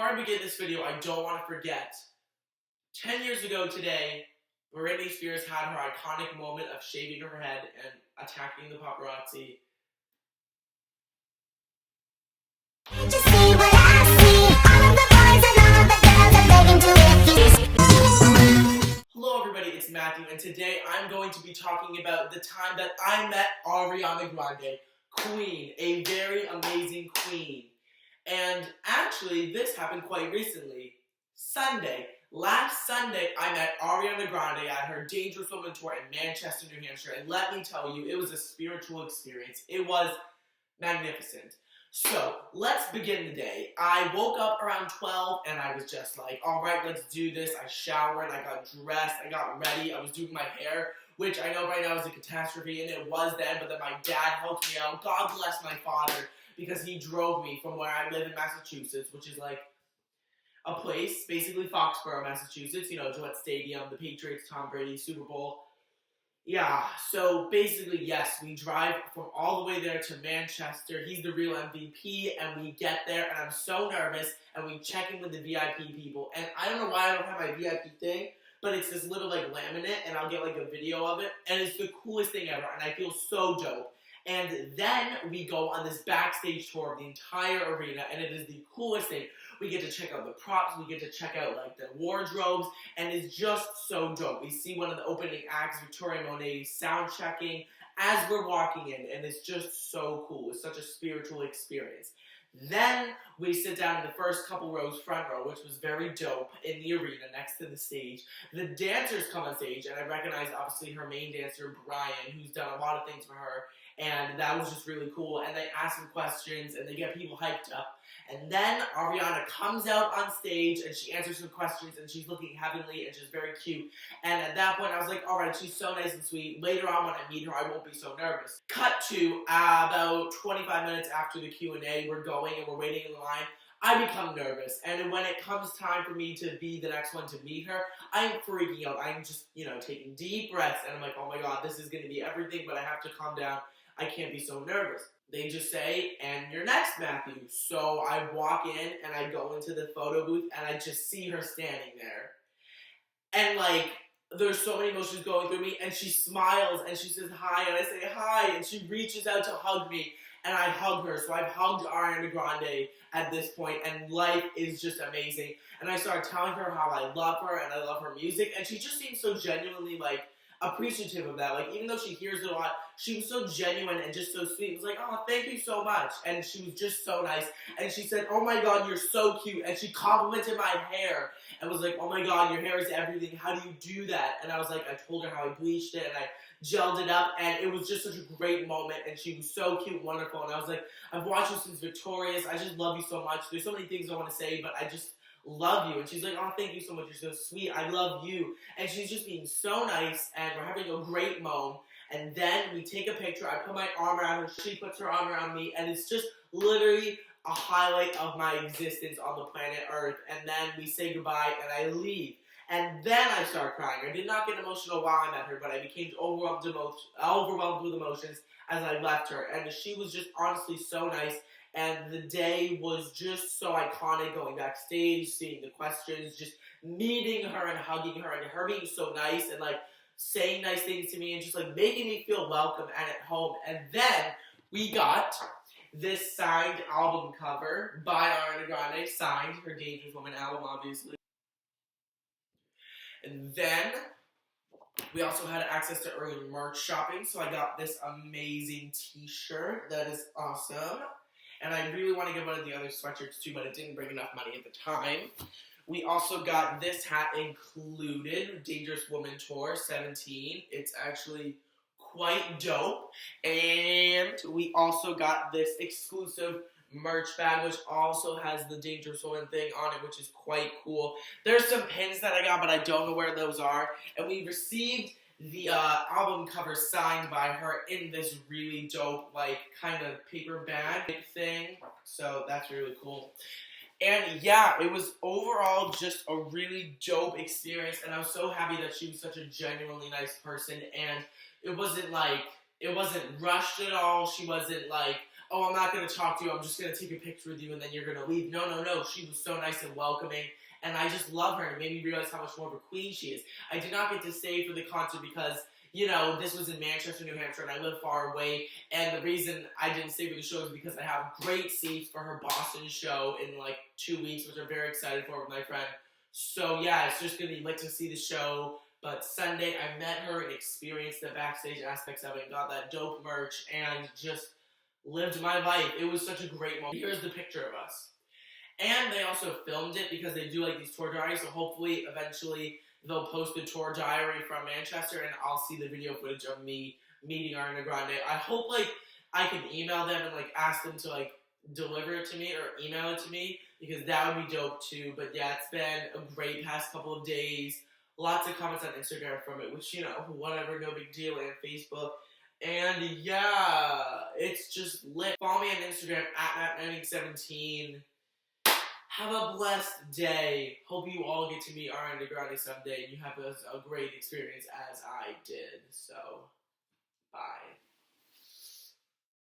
before I begin this video, I don't want to forget, 10 years ago today, Britney Spears had her iconic moment of shaving her head and attacking the paparazzi. Hello everybody, it's Matthew, and today I'm going to be talking about the time that I met Ariana Grande, Queen, a very amazing queen. And actually, this happened quite recently. Last Sunday, I met Ariana Grande at her Dangerous Woman tour in Manchester, New Hampshire, and let me tell you, it was a spiritual experience. It was magnificent. So, let's begin the day. I woke up around 12, and I was just like, alright, let's do this. I showered, I got dressed, I got ready, I was doing my hair, which I know right now is a catastrophe, and it was then, but then my dad helped me out. God bless my father, because he drove me from where I live in Massachusetts, which is like a place, basically Foxborough, Massachusetts, you know, Gillette Stadium, the Patriots, Tom Brady, Super Bowl. Yeah, so basically, yes, we drive from all the way there to Manchester. He's the real MVP, and we get there, and I'm so nervous, and we check in with the VIP people, and I don't know why I don't have my VIP thing, but it's this little, like, laminate, and I'll get, like, a video of it, and it's the coolest thing ever, and I feel so dope. And then we go on this backstage tour of the entire arena, and it is the coolest thing. We get to check out the props, we get to check out like the wardrobes, and it's just so dope. We see one of the opening acts, Victoria Monet, sound checking as we're walking in, and it's just so cool. It's such a spiritual experience. Then we sit down in the first couple rows, front row, which was very dope, in the arena next to the stage. The dancers come on stage, and I recognize obviously her main dancer, Brian, who's done a lot of things for her, and that was just really cool. And they ask some questions, and they get people hyped up. And then Ariana comes out on stage, and she answers some questions, and she's looking heavenly, and she's very cute. And at that point, I was like, alright, she's so nice and sweet. Later on, when I meet her, I won't be so nervous. Cut to about 25 minutes after the Q&A, we're going, and we're waiting in the line. I become nervous, and when it comes time for me to be the next one to meet her, I'm freaking out. I'm just, you know, taking deep breaths, and I'm like, oh my god, this is going to be everything, but I have to calm down. I can't be so nervous. They just say, and you're next, Matthew. So I walk in, and I go into the photo booth, and I just see her standing there. And, like, there's so many emotions going through me, and she smiles, and she says hi, and I say hi, and she reaches out to hug me, and I hug her. So I've hugged Ariana Grande at this point, and life is just amazing. And I started telling her how I love her, and I love her music, and she just seems so genuinely, like, appreciative of that. Like, even though she hears it a lot, she was so genuine and just so sweet. It was like, oh, thank you so much. And she was just so nice. And she said, oh my god, you're so cute. And she complimented my hair and was like, oh my god, your hair is everything. How do you do that? And I was like, I told her how I bleached it and I gelled it up, and it was just such a great moment, and she was so cute and wonderful. And I was like, I've watched you since Victorious. I just love you so much. There's so many things I want to say, but I just love you. And she's like, oh, thank you so much, you're so sweet, I love you. And she's just being so nice, and we're having a great moment. And then we take a picture, I put my arm around her, she puts her arm around me, and it's just literally a highlight of my existence on the planet Earth. And then we say goodbye, and I leave. And then I start crying. I did not get emotional while I met her, but I became overwhelmed with emotions as I left her. And she was just honestly so nice. And the day was just so iconic, going backstage, seeing the questions, just meeting her and hugging her, and her being so nice and like saying nice things to me and just like making me feel welcome and at home. And then we got this signed album cover by Ariana Grande, signed her Dangerous Woman album, obviously. And then we also had access to early merch shopping, so I got this amazing t-shirt that is awesome. And I really want to get one of the other sweatshirts too, but it didn't bring enough money at the time. We also got this hat included, Dangerous Woman Tour 17. It's actually quite dope. And we also got this exclusive merch bag, which also has the Dangerous Woman thing on it, which is quite cool. There's some pins that I got, but I don't know where those are. And we received the album cover signed by her in this really dope, like, kind of paper bag thing. So that's really cool. And yeah, it was overall just a really dope experience, and I was so happy that she was such a genuinely nice person, and it wasn't rushed at all. She wasn't like, oh, I'm not going to talk to you, I'm just going to take a picture with you and then you're going to leave. No, no, no. She was so nice and welcoming, and I just love her, and it made me realize how much more of a queen she is. I did not get to stay for the concert because, you know, this was in Manchester, New Hampshire, and I live far away, and the reason I didn't stay for the show is because I have great seats for her Boston show in like 2 weeks, which I'm very excited for with my friend. So yeah, it's just going to be lit to see the show. But Sunday, I met her and experienced the backstage aspects of it, and got that dope merch, and just lived my life. It was such a great moment. Here's the picture of us. And they also filmed it because they do like these tour diaries, so hopefully, eventually, they'll post the tour diary from Manchester, and I'll see the video footage of me meeting Ariana Grande. I hope, like, I can email them and, like, ask them to, like, deliver it to me or email it to me, because that would be dope, too. But, yeah, it's been a great past couple of days. Lots of comments on Instagram from it, which, you know, whatever, no big deal, and Facebook. And, yeah, it's just lit. Follow me on Instagram, @Matt1917. Have a blessed day. Hope you all get to meet Ariana Grande someday and you have a great experience as I did. So...